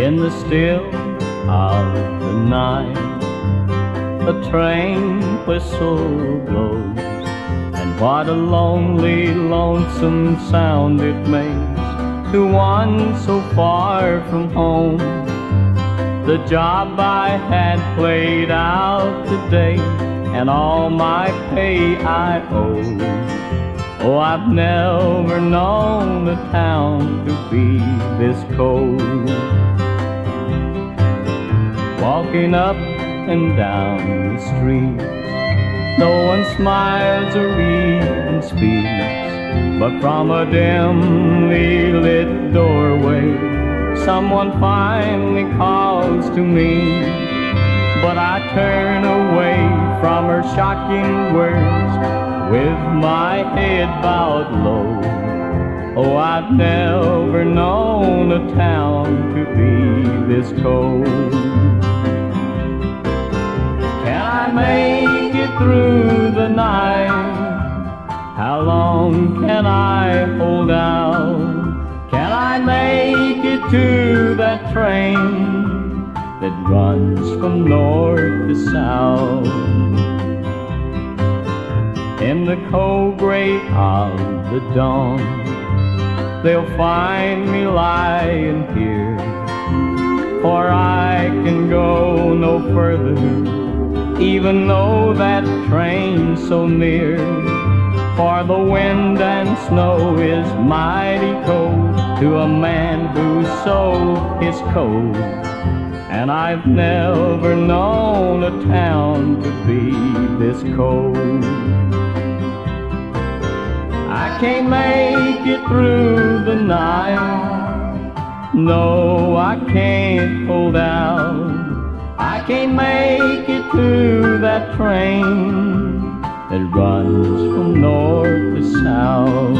In the still of the night, a train whistle blows, and what a lonely, lonesome sound it makes to one so far from home. The job I had played out today, and all my pay I owe. Oh, I've never known a town to be this cold. Walking up and down the street, no one smiles or even speaks, but from a dimly lit doorway, someone finally calls to me. But I turn away from her shocking words with my head bowed low. Oh, I've never known a town to be this cold. Can I make it through the night? How long can I hold out? Can I make it to that train that runs from north to south? In the cold gray of the dawn, they'll find me lying here, for I can go no further, even though that train's so near. For the wind and snow is mighty cold to a man who sold his coat, and I've never known a town to be this cold. I can't make it through the night, no, I can't hold out. I can't make it to that train that runs from north to south.